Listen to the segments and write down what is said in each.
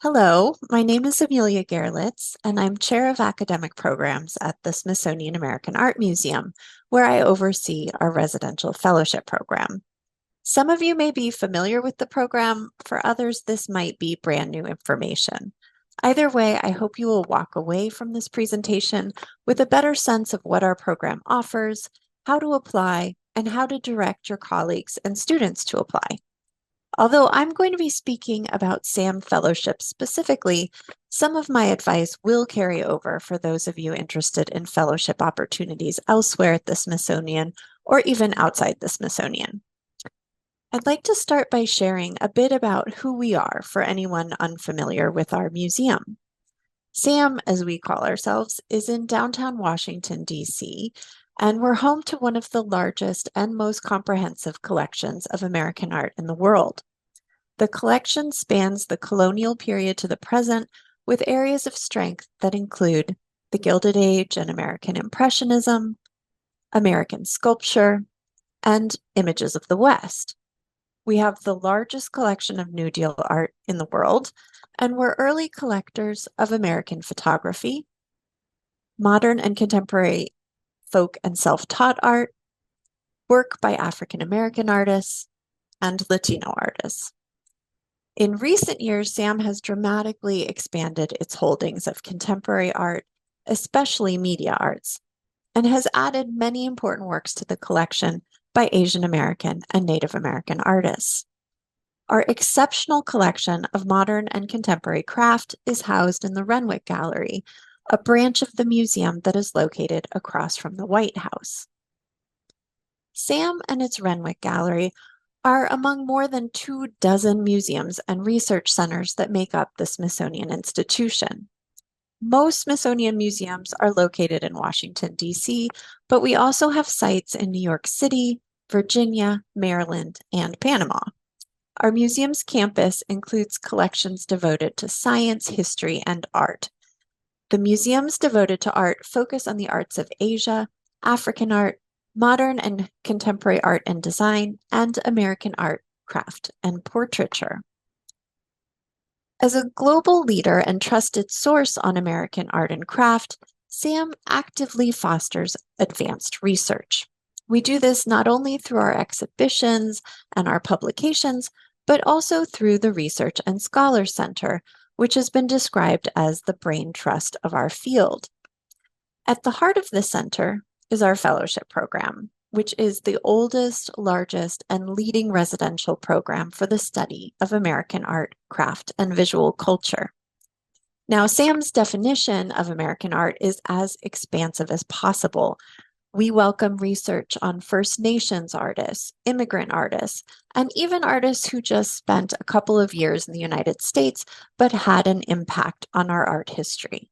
Hello, my name is Amelia Gerlitz, and I'm Chair of Academic Programs at the Smithsonian American Art Museum, where I oversee our residential fellowship program. Some of you may be familiar with the program, for others, this might be brand new information. Either way, I hope you will walk away from this presentation with a better sense of what our program offers, how to apply, and how to direct your colleagues and students to apply. Although I'm going to be speaking about SAM Fellowship specifically, some of my advice will carry over for those of you interested in fellowship opportunities elsewhere at the Smithsonian or even outside the Smithsonian. I'd like to start by sharing a bit about who we are for anyone unfamiliar with our museum. SAM, as we call ourselves, is in downtown Washington, D.C., and we're home to one of the largest and most comprehensive collections of American art in the world. The collection spans the colonial period to the present, with areas of strength that include the Gilded Age and American Impressionism, American sculpture, and images of the West. We have the largest collection of New Deal art in the world, and we're early collectors of American photography, modern and contemporary folk and self-taught art, work by African American artists, and Latino artists. In recent years, SAM has dramatically expanded its holdings of contemporary art, especially media arts, and has added many important works to the collection by Asian American and Native American artists. Our exceptional collection of modern and contemporary craft is housed in the Renwick Gallery, a branch of the museum that is located across from the White House. SAM and its Renwick Gallery are among more than 24 museums and research centers that make up the Smithsonian Institution. Most Smithsonian museums are located in Washington, D.C., but we also have sites in New York City, Virginia, Maryland, and Panama. Our museum's campus includes collections devoted to science, history, and art. The museums devoted to art focus on the arts of Asia, African art, modern and contemporary art and design, and American art, craft, and portraiture. As a global leader and trusted source on American art and craft, SAM actively fosters advanced research. We do this not only through our exhibitions and our publications, but also through the Research and Scholars Center, which has been described as the brain trust of our field. At the heart of the center is our fellowship program, which is the oldest, largest, and leading residential program for the study of American art, craft, and visual culture. Now, SAM's definition of American art is as expansive as possible. We welcome research on First Nations artists, immigrant artists, and even artists who just spent a couple of years in the United States but had an impact on our art history.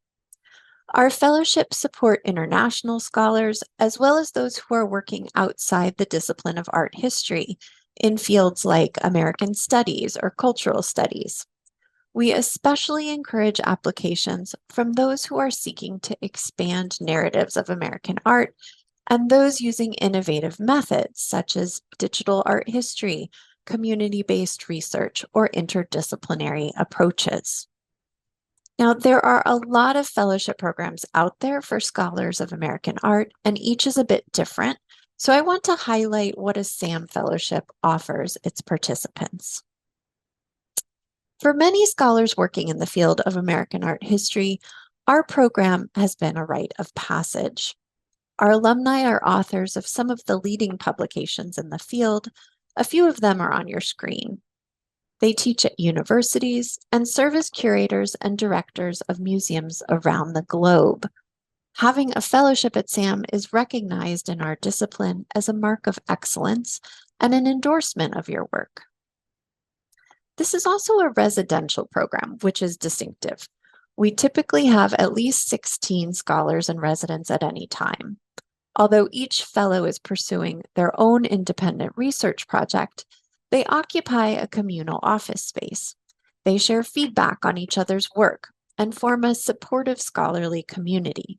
Our fellowships support international scholars as well as those who are working outside the discipline of art history in fields like American studies or cultural studies. We especially encourage applications from those who are seeking to expand narratives of American art and those using innovative methods such as digital art history, community-based research, or interdisciplinary approaches. Now, there are a lot of fellowship programs out there for scholars of American art, and each is a bit different. So I want to highlight what a SAM fellowship offers its participants. For many scholars working in the field of American art history, our program has been a rite of passage. Our alumni are authors of some of the leading publications in the field. A few of them are on your screen. They teach at universities and serve as curators and directors of museums around the globe. Having a fellowship at SAM is recognized in our discipline as a mark of excellence and an endorsement of your work. This is also a residential program, which is distinctive. We typically have at least 16 scholars and residents at any time. Although each fellow is pursuing their own independent research project, they occupy a communal office space. They share feedback on each other's work and form a supportive scholarly community.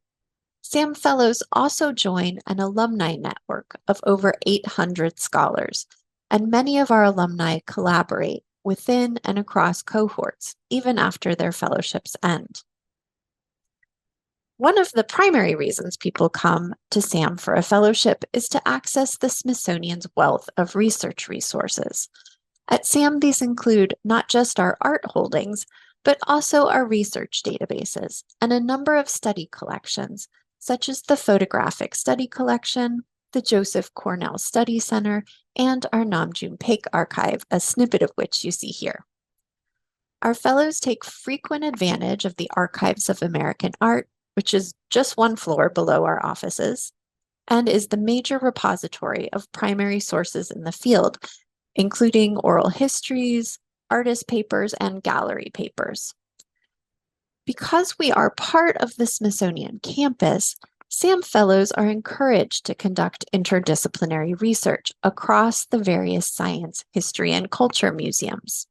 SAM Fellows also join an alumni network of over 800 scholars, and many of our alumni collaborate within and across cohorts, even after their fellowships end. One of the primary reasons people come to SAAM for a fellowship is to access the Smithsonian's wealth of research resources. At SAAM, these include not just our art holdings, but also our research databases and a number of study collections, such as the Photographic Study Collection, the Joseph Cornell Study Center, and our Namjoon Paik archive, a snippet of which you see here. Our fellows take frequent advantage of the Archives of American Art, which is just one floor below our offices, and is the major repository of primary sources in the field, including oral histories, artist papers, and gallery papers. Because we are part of the Smithsonian campus, SAAM Fellows are encouraged to conduct interdisciplinary research across the various science, history, and culture museums.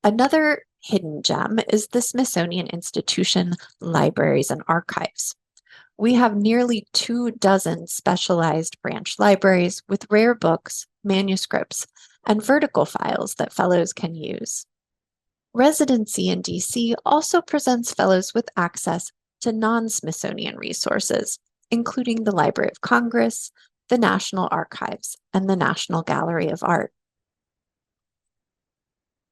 Another hidden gem is the Smithsonian Institution Libraries and Archives. We have nearly 24 specialized branch libraries with rare books, manuscripts, and vertical files that fellows can use. Residency in DC also presents fellows with access to non-Smithsonian resources, including the Library of Congress, the National Archives, and the National Gallery of Art.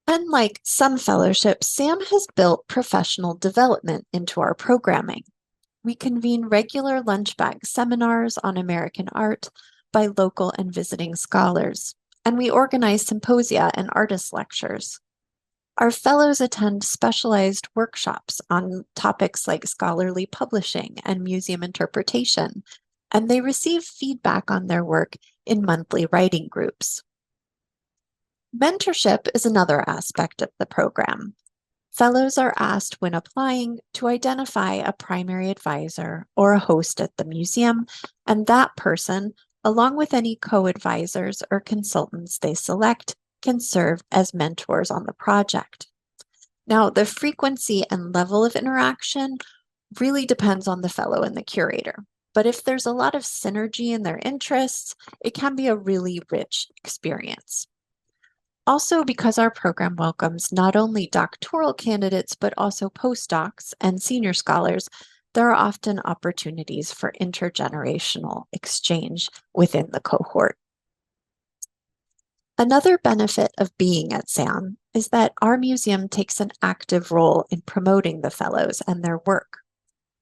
Unlike some fellowships, SAAM has built professional development into our programming. We convene regular lunch bag seminars on American art by local and visiting scholars, and we organize symposia and artist lectures. Our fellows attend specialized workshops on topics like scholarly publishing and museum interpretation, and they receive feedback on their work in monthly writing groups. Mentorship is another aspect of the program. Fellows are asked when applying to identify a primary advisor or a host at the museum, and that person, along with any co-advisors or consultants they select, can serve as mentors on the project. Now, the frequency and level of interaction really depends on the fellow and the curator. But if there's a lot of synergy in their interests, it can be a really rich experience. Also, because our program welcomes not only doctoral candidates, but also postdocs and senior scholars, there are often opportunities for intergenerational exchange within the cohort. Another benefit of being at SAAM is that our museum takes an active role in promoting the fellows and their work.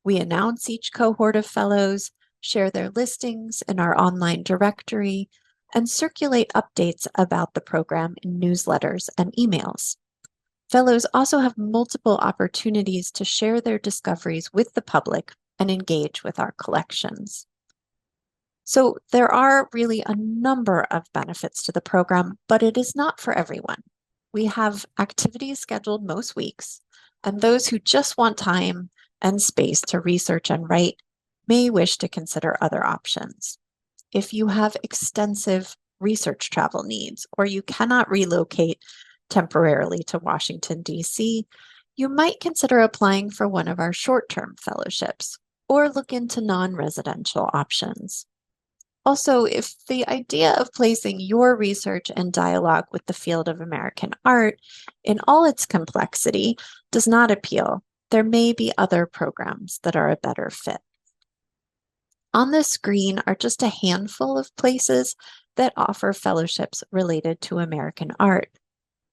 We announce each cohort of fellows, share their listings in our online directory, and circulate updates about the program in newsletters and emails. Fellows also have multiple opportunities to share their discoveries with the public and engage with our collections. So there are really a number of benefits to the program, but it is not for everyone. We have activities scheduled most weeks, and those who just want time and space to research and write may wish to consider other options. If you have extensive research travel needs, or you cannot relocate temporarily to Washington, D.C., you might consider applying for one of our short-term fellowships, or look into non-residential options. Also, if the idea of placing your research and dialogue with the field of American art in all its complexity does not appeal, there may be other programs that are a better fit. On the screen are just a handful of places that offer fellowships related to American art.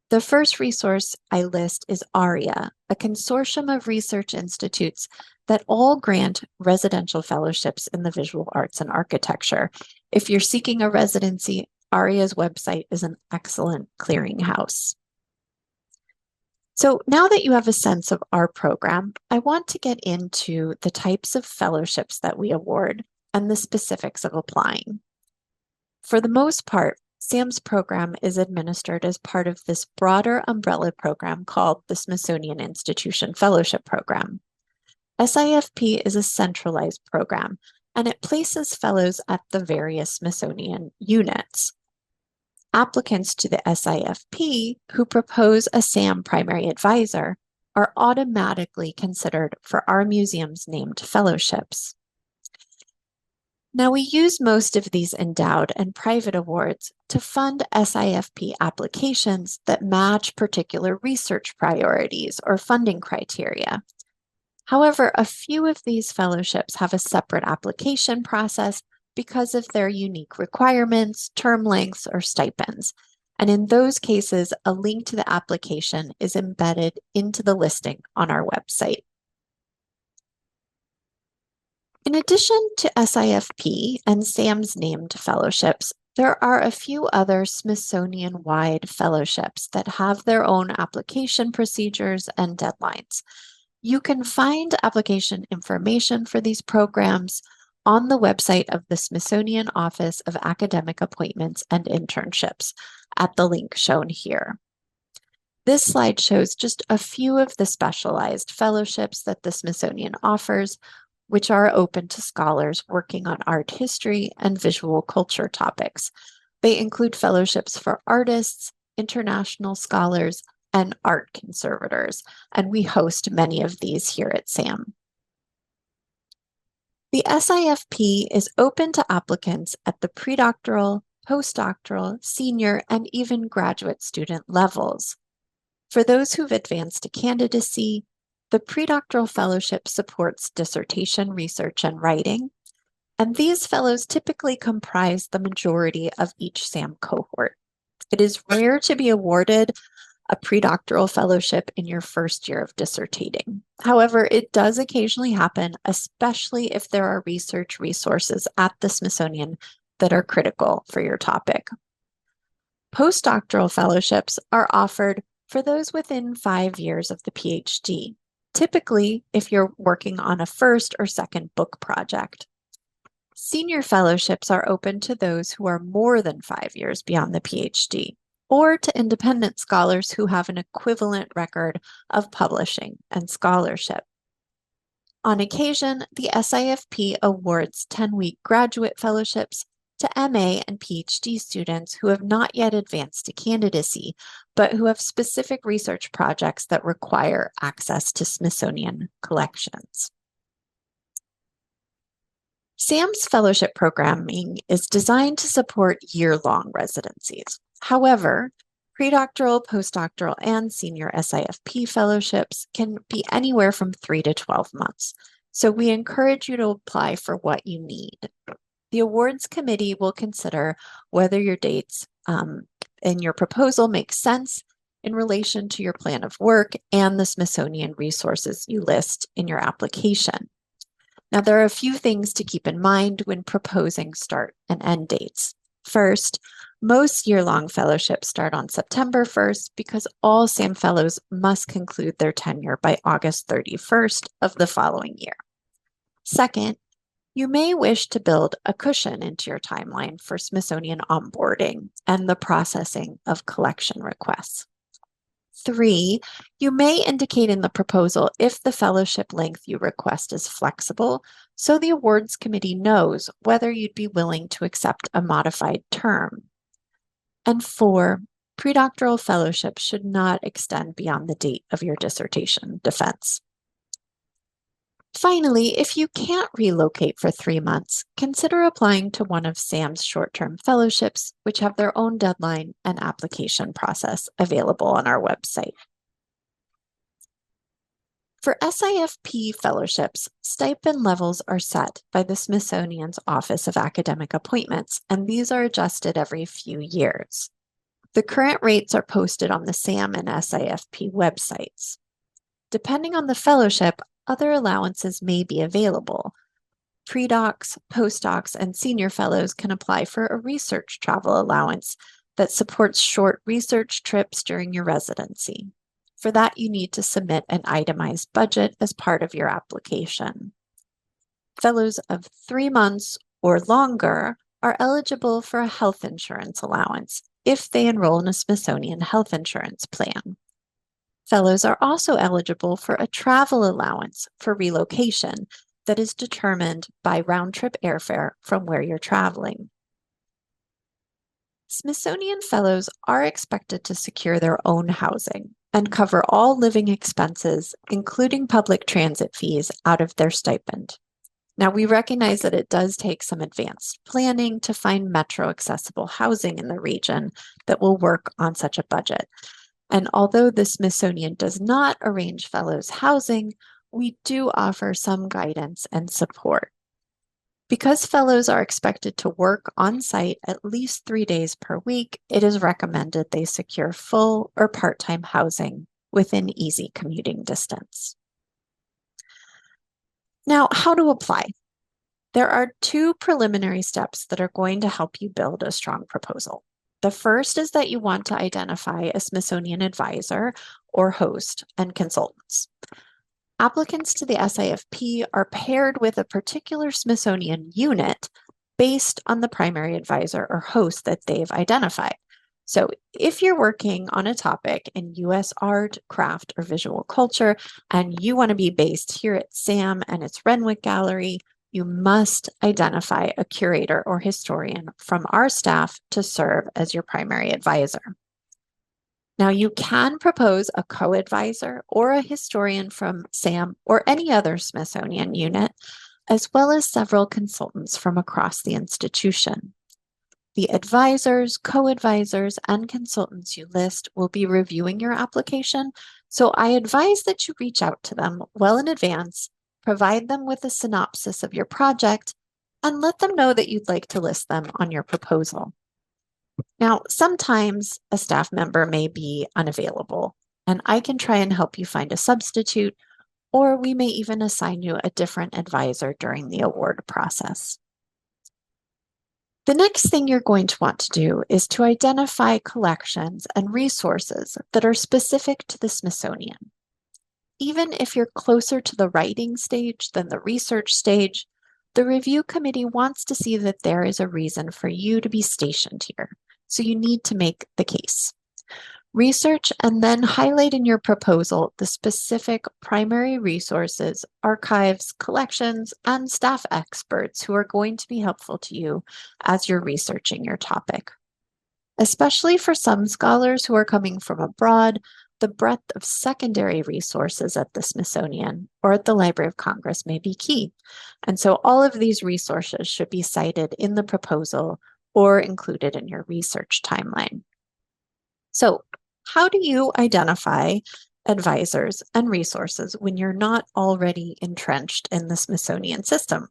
The first resource I list is ARIA, a consortium of research institutes that all grant residential fellowships in the visual arts and architecture. If you're seeking a residency, ARIA's website is an excellent clearinghouse. So now that you have a sense of our program, I want to get into the types of fellowships that we award and the specifics of applying. For the most part, SAAM's program is administered as part of this broader umbrella program called the Smithsonian Institution Fellowship Program. SIFP is a centralized program, and it places fellows at the various Smithsonian units. Applicants to the SIFP who propose a SAAM primary advisor are automatically considered for our museum's named fellowships. Now, we use most of these endowed and private awards to fund SIFP applications that match particular research priorities or funding criteria. However, a few of these fellowships have a separate application process because of their unique requirements, term lengths, or stipends. And in those cases, a link to the application is embedded into the listing on our website. In addition to SIFP and SAM's named fellowships, there are a few other Smithsonian-wide fellowships that have their own application procedures and deadlines. You can find application information for these programs on the website of the Smithsonian Office of Academic Appointments and Internships at the link shown here. This slide shows just a few of the specialized fellowships that the Smithsonian offers, which are open to scholars working on art history and visual culture topics. They include fellowships for artists, international scholars, and art conservators, and we host many of these here at SAAM. The SIFP is open to applicants at the predoctoral, postdoctoral, senior, and even graduate student levels. For those who've advanced to candidacy, the predoctoral fellowship supports dissertation research and writing, and these fellows typically comprise the majority of each SAM cohort. It is rare to be awarded a predoctoral fellowship in your first year of dissertating. However, it does occasionally happen, especially if there are research resources at the Smithsonian that are critical for your topic. Postdoctoral fellowships are offered for those within 5 years of the PhD, typically if you're working on a first or second book project. Senior fellowships are open to those who are more than 5 years beyond the PhD, or to independent scholars who have an equivalent record of publishing and scholarship. On occasion, the SIFP awards 10-week graduate fellowships to MA and PhD students who have not yet advanced to candidacy, but who have specific research projects that require access to Smithsonian collections. SAM's fellowship programming is designed to support year-long residencies. However, predoctoral, postdoctoral, and senior SIFP fellowships can be anywhere from 3 to 12 months. So we encourage you to apply for what you need. The awards committee will consider whether your dates in your proposal make sense in relation to your plan of work and the Smithsonian resources you list in your application. Now, there are a few things to keep in mind when proposing start and end dates. First, most year-long fellowships start on September 1st because all SAM fellows must conclude their tenure by August 31st of the following year. Second, you may wish to build a cushion into your timeline for Smithsonian onboarding and the processing of collection requests. 3, you may indicate in the proposal if the fellowship length you request is flexible, so the awards committee knows whether you'd be willing to accept a modified term. And 4, predoctoral fellowship should not extend beyond the date of your dissertation defense. Finally, if you can't relocate for 3 months, consider applying to one of SAM's short-term fellowships, which have their own deadline and application process available on our website. For SIFP fellowships, stipend levels are set by the Smithsonian's Office of Academic Appointments, and these are adjusted every few years. The current rates are posted on the SAM and SIFP websites. Depending on the fellowship, other allowances may be available. Predocs, postdocs, and senior fellows can apply for a research travel allowance that supports short research trips during your residency. For that, you need to submit an itemized budget as part of your application. Fellows of 3 months or longer are eligible for a health insurance allowance if they enroll in a Smithsonian health insurance plan. Fellows are also eligible for a travel allowance for relocation that is determined by round-trip airfare from where you're traveling. Smithsonian Fellows are expected to secure their own housing and cover all living expenses, including public transit fees, out of their stipend. Now, we recognize that it does take some advanced planning to find metro accessible housing in the region that will work on such a budget. And although the Smithsonian does not arrange fellows housing, we do offer some guidance and support. Because fellows are expected to work on site at least 3 days per week, it is recommended they secure full or part-time housing within easy commuting distance. Now, how to apply? There are 2 preliminary steps that are going to help you build a strong proposal. The first is that you want to identify a Smithsonian advisor or host and consultants. Applicants to the SIFP are paired with a particular Smithsonian unit based on the primary advisor or host that they've identified. So if you're working on a topic in U.S. art, craft, or visual culture, and you want to be based here at SAAM and its Renwick Gallery, you must identify a curator or historian from our staff to serve as your primary advisor. Now, you can propose a co-advisor or a historian from SAAM or any other Smithsonian unit, as well as several consultants from across the institution. The advisors, co-advisors, and consultants you list will be reviewing your application, so I advise that you reach out to them well in advance, provide them with a synopsis of your project, and let them know that you'd like to list them on your proposal. Now, sometimes a staff member may be unavailable, and I can try and help you find a substitute, or we may even assign you a different advisor during the award process. The next thing you're going to want to do is to identify collections and resources that are specific to the Smithsonian. Even if you're closer to the writing stage than the research stage, the review committee wants to see that there is a reason for you to be stationed here, so you need to make the case. Research and then highlight in your proposal the specific primary resources, archives, collections, and staff experts who are going to be helpful to you as you're researching your topic. Especially for some scholars who are coming from abroad, the breadth of secondary resources at the Smithsonian or at the Library of Congress may be key. And so all of these resources should be cited in the proposal or included in your research timeline. So, how do you identify advisors and resources when you're not already entrenched in the Smithsonian system?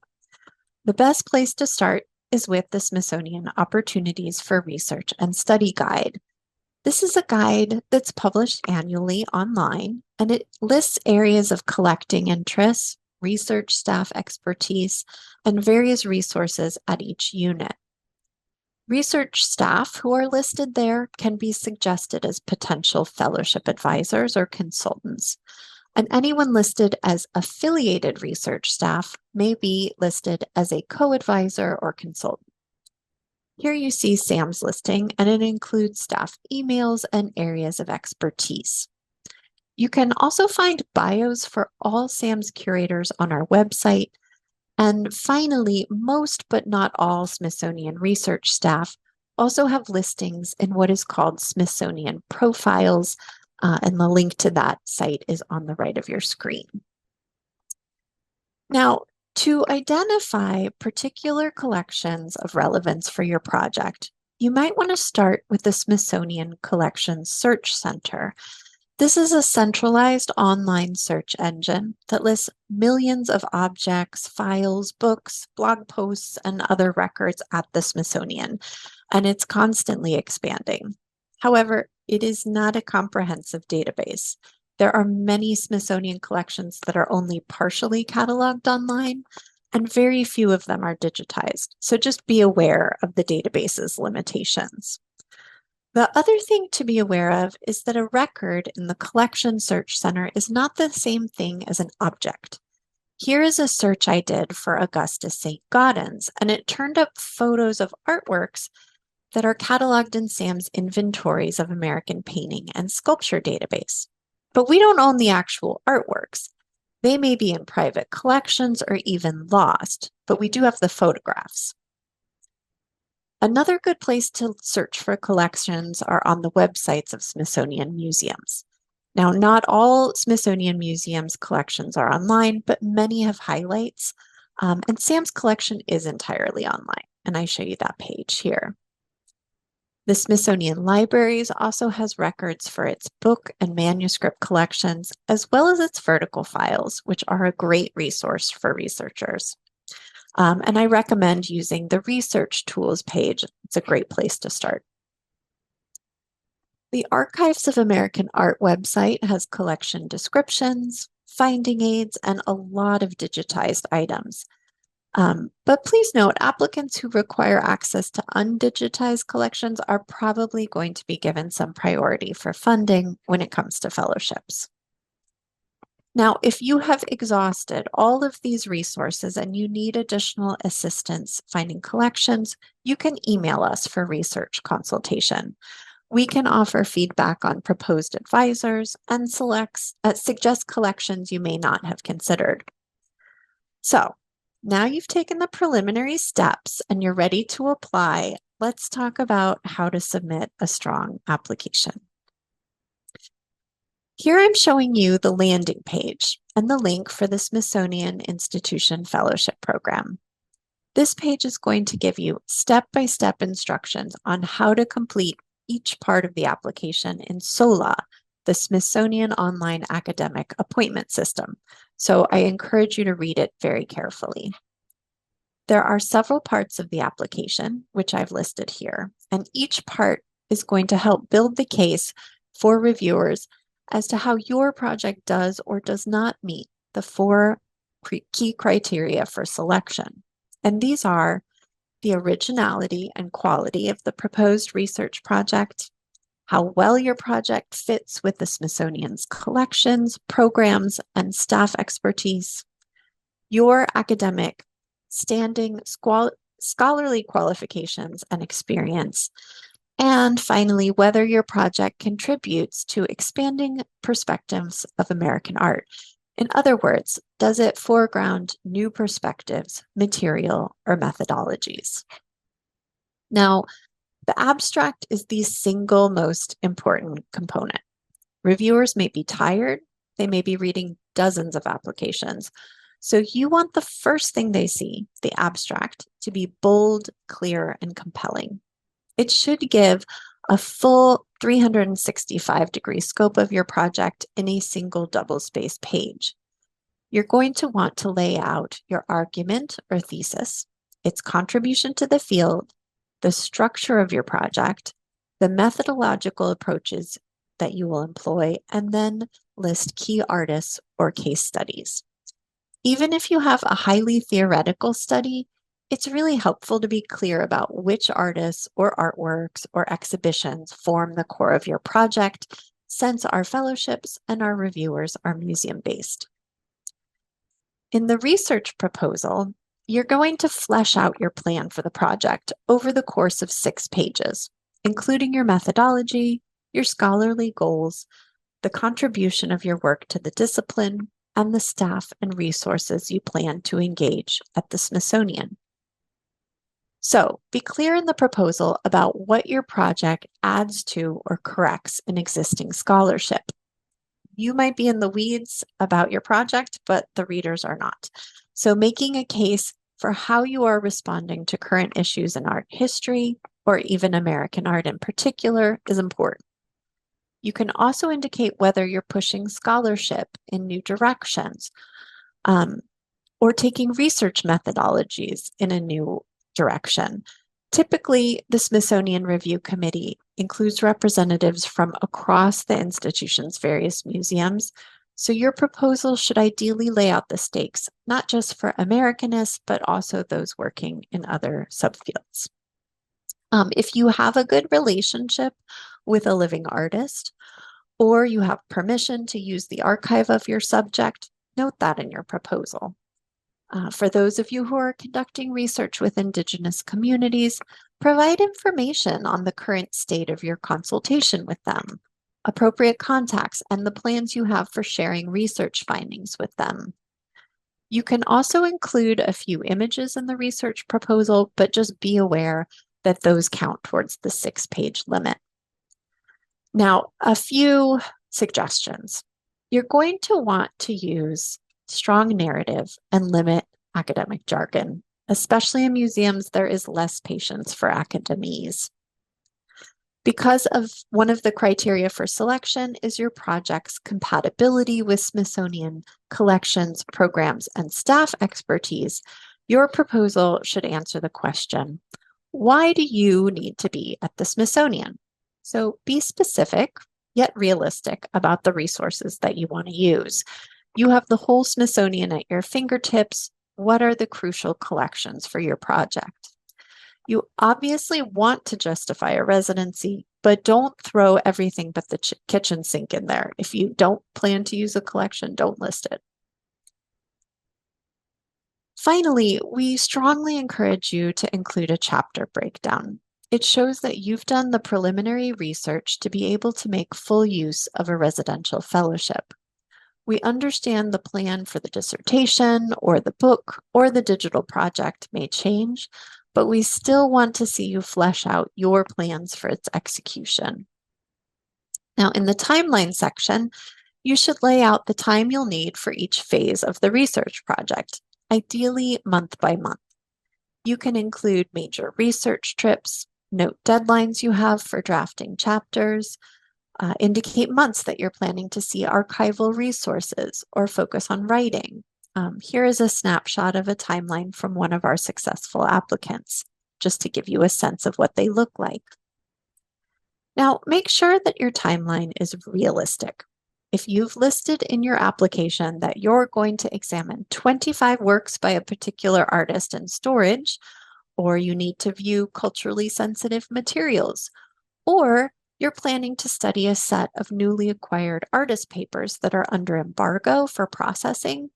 The best place to start is with the Smithsonian Opportunities for Research and Study Guide. This is a guide that's published annually online, and it lists areas of collecting interests, research staff expertise, and various resources at each unit. Research staff who are listed there can be suggested as potential fellowship advisors or consultants, and anyone listed as affiliated research staff may be listed as a co-advisor or consultant. Here you see SAAM's listing, and it includes staff emails and areas of expertise. You can also find bios for all SAAM's curators on our website. And finally, most but not all Smithsonian research staff also have listings in what is called Smithsonian profiles, and the link to that site is on the right of your screen. Now, to identify particular collections of relevance for your project, you might want to start with the Smithsonian Collections Search Center. This is a centralized online search engine that lists millions of objects, files, books, blog posts, and other records at the Smithsonian, and it's constantly expanding. However, it is not a comprehensive database. There are many Smithsonian collections that are only partially cataloged online, and very few of them are digitized. So just be aware of the database's limitations. The other thing to be aware of is that a record in the Collection Search Center is not the same thing as an object. Here is a search I did for Augustus St. Gaudens, and it turned up photos of artworks that are cataloged in SAAM's Inventories of American Painting and Sculpture database. But we don't own the actual artworks. They may be in private collections or even lost, but we do have the photographs. Another good place to search for collections are on the websites of Smithsonian museums. Now, not all Smithsonian museums' collections are online, but many have highlights And SAAM's collection is entirely online, and I show you that page here. The Smithsonian Libraries also has records for its book and manuscript collections, as well as its vertical files, which are a great resource for researchers. And I recommend using the Research Tools page. It's a great place to start. The Archives of American Art website has collection descriptions, finding aids, and a lot of digitized items. But please note, applicants who require access to undigitized collections are probably going to be given some priority for funding when it comes to fellowships. Now, if you have exhausted all of these resources and you need additional assistance finding collections, you can email us for research consultation. We can offer feedback on proposed advisors and suggest collections you may not have considered. So, now you've taken the preliminary steps and you're ready to apply. Let's talk about how to submit a strong application. Here I'm showing you the landing page and the link for the Smithsonian Institution Fellowship Program. This page is going to give you step-by-step instructions on how to complete each part of the application in SOLA, the Smithsonian Online Academic Appointment System. So I encourage you to read it very carefully. There are several parts of the application, which I've listed here, and each part is going to help build the case for reviewers as to how your project does or does not meet the 4 key criteria for selection. And these are the originality and quality of the proposed research project, how well your project fits with the Smithsonian's collections, programs, and staff expertise, your academic standing, scholarly qualifications and experience, and finally, whether your project contributes to expanding perspectives of American art. In other words, does it foreground new perspectives, material, or methodologies? Now, the abstract is the single most important component. Reviewers may be tired, they may be reading dozens of applications. So you want the first thing they see, the abstract, to be bold, clear, and compelling. It should give a full 365-degree scope of your project in a single double-spaced page. You're going to want to lay out your argument or thesis, its contribution to the field, the structure of your project, the methodological approaches that you will employ, and then list key artists or case studies. Even if you have a highly theoretical study, it's really helpful to be clear about which artists or artworks or exhibitions form the core of your project, since our fellowships and our reviewers are museum-based. In the research proposal, you're going to flesh out your plan for the project over the course of 6 pages, including your methodology, your scholarly goals, the contribution of your work to the discipline, and the staff and resources you plan to engage at the Smithsonian. So be clear in the proposal about what your project adds to or corrects an existing scholarship. You might be in the weeds about your project, but the readers are not. So making a case for how you are responding to current issues in art history, or even American art in particular, is important. You can also indicate whether you're pushing scholarship in new directions, or taking research methodologies in a new direction. Typically, the Smithsonian Review Committee includes representatives from across the institution's various museums, so your proposal should ideally lay out the stakes, not just for Americanists, but also those working in other subfields. If you have a good relationship with a living artist, or you have permission to use the archive of your subject, note that in your proposal. For those of you who are conducting research with Indigenous communities, provide information on the current state of your consultation with them, appropriate contacts, and the plans you have for sharing research findings with them. You can also include a few images in the research proposal, but just be aware that those count towards the 6-page limit. Now, a few suggestions. You're going to want to use strong narrative and limit academic jargon. Especially in museums, there is less patience for academies. Because of one of the criteria for selection is your project's compatibility with Smithsonian collections, programs, and staff expertise, your proposal should answer the question, why do you need to be at the Smithsonian? So be specific, yet realistic about the resources that you want to use. You have the whole Smithsonian at your fingertips. What are the crucial collections for your project? You obviously want to justify a residency, but don't throw everything but the kitchen sink in there. If you don't plan to use a collection, don't list it. Finally, we strongly encourage you to include a chapter breakdown. It shows that you've done the preliminary research to be able to make full use of a residential fellowship. We understand the plan for the dissertation or the book or the digital project may change, but we still want to see you flesh out your plans for its execution. Now, in the timeline section, you should lay out the time you'll need for each phase of the research project, ideally month by month. You can include major research trips, note deadlines you have for drafting chapters, indicate months that you're planning to see archival resources or focus on writing. Here is a snapshot of a timeline from one of our successful applicants, just to give you a sense of what they look like. Now, make sure that your timeline is realistic. If you've listed in your application that you're going to examine 25 works by a particular artist in storage, or you need to view culturally sensitive materials, or you're planning to study a set of newly acquired artist papers that are under embargo for processing,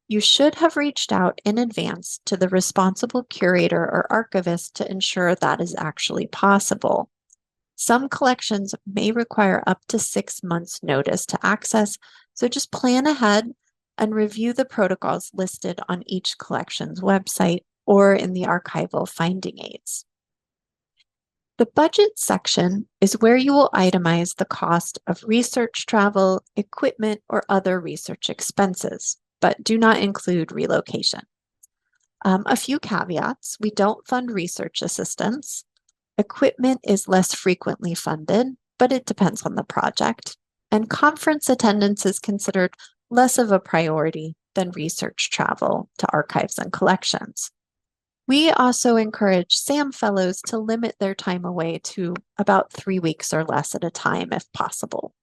you should have reached out in advance to the responsible curator or archivist to ensure that is actually possible. Some collections may require up to 6 months' notice to access, so just plan ahead and review the protocols listed on each collection's website or in the archival finding aids. The budget section is where you will itemize the cost of research travel, equipment, or other research expenses, but do not include relocation. A few caveats: we don't fund research assistance. Equipment is less frequently funded, but it depends on the project. And conference attendance is considered less of a priority than research travel to archives and collections. We also encourage SAAM fellows to limit their time away to about 3 weeks or less at a time if possible.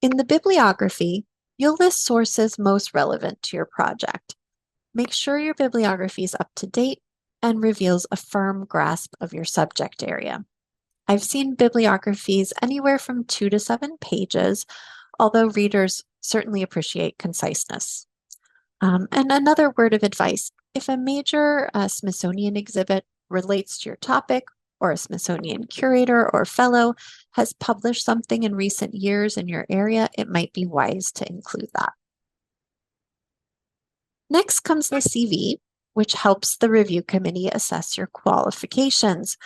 In the bibliography, you'll list sources most relevant to your project. Make sure your bibliography is up to date and reveals a firm grasp of your subject area. I've seen bibliographies anywhere from 2 to 7 pages, although readers certainly appreciate conciseness. And another word of advice: if a major Smithsonian exhibit relates to your topic, or a Smithsonian curator or fellow has published something in recent years in your area, it might be wise to include that. Next comes the CV, which helps the review committee assess your qualifications.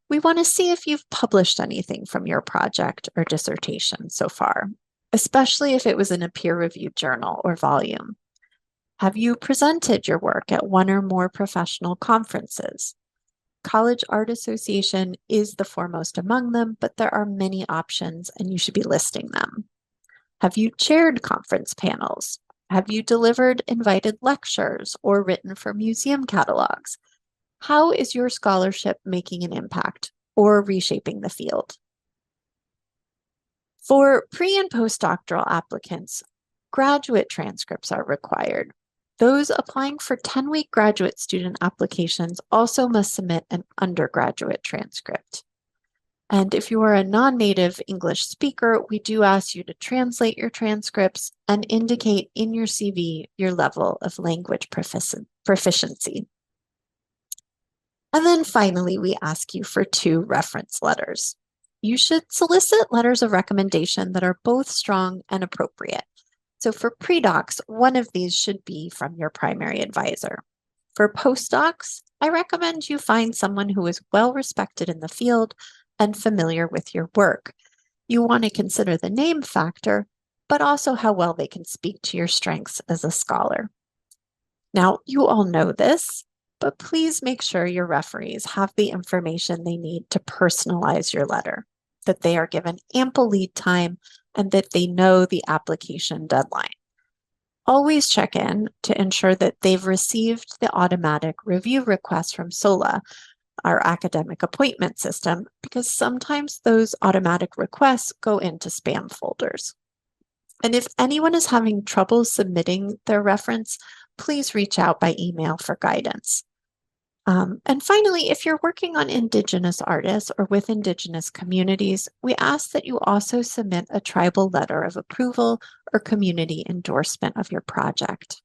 We want to see if you've published anything from your project or dissertation so far, especially if it was in a peer-reviewed journal or volume. Have you presented your work at one or more professional conferences? College Art Association is the foremost among them, but there are many options and you should be listing them. Have you chaired conference panels? Have you delivered invited lectures or written for museum catalogs? How is your scholarship making an impact or reshaping the field? For pre- and postdoctoral applicants, graduate transcripts are required. Those applying for 10-week graduate student applications also must submit an undergraduate transcript. And if you are a non-native English speaker, we do ask you to translate your transcripts and indicate in your CV your level of language proficiency. And then finally, we ask you for 2 reference letters. You should solicit letters of recommendation that are both strong and appropriate. So for pre-docs, one of these should be from your primary advisor. For postdocs, I recommend you find someone who is well respected in the field and familiar with your work. You want to consider the name factor, but also how well they can speak to your strengths as a scholar. Now, you all know this, but please make sure your referees have the information they need to personalize your letter, that they are given ample lead time, and that they know the application deadline. Always check in to ensure that they've received the automatic review request from SOLA, our academic appointment system, because sometimes those automatic requests go into spam folders. And if anyone is having trouble submitting their reference, please reach out by email for guidance. And finally, if you're working on Indigenous artists or with Indigenous communities, we ask that you also submit a tribal letter of approval or community endorsement of your project.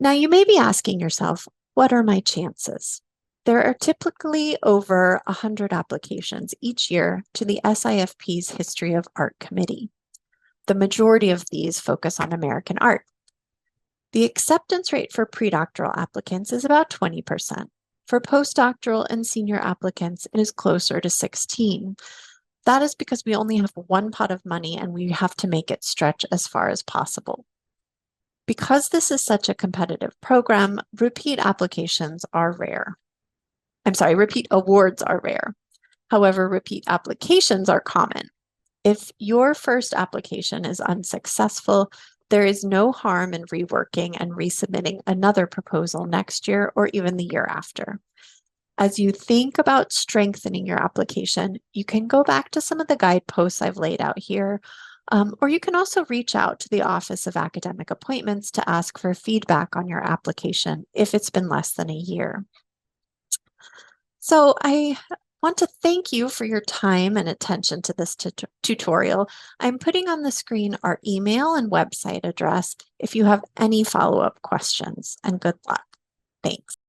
Now, you may be asking yourself, what are my chances? There are typically over 100 applications each year to the SIFP's History of Art Committee. The majority of these focus on American art. The acceptance rate for predoctoral applicants is about 20%. For postdoctoral and senior applicants, it is closer to 16%. That is because we only have one pot of money and we have to make it stretch as far as possible. Because this is such a competitive program, repeat applications are rare. Repeat awards are rare. However, repeat applications are common. If your first application is unsuccessful, there is no harm in reworking and resubmitting another proposal next year or even the year after. As you think about strengthening your application, you can go back to some of the guideposts I've laid out here, or you can also reach out to the Office of Academic Appointments to ask for feedback on your application if it's been less than a year. So I want to thank you for your time and attention to this tutorial. I'm putting on the screen our email and website address if you have any follow-up questions, and good luck. Thanks.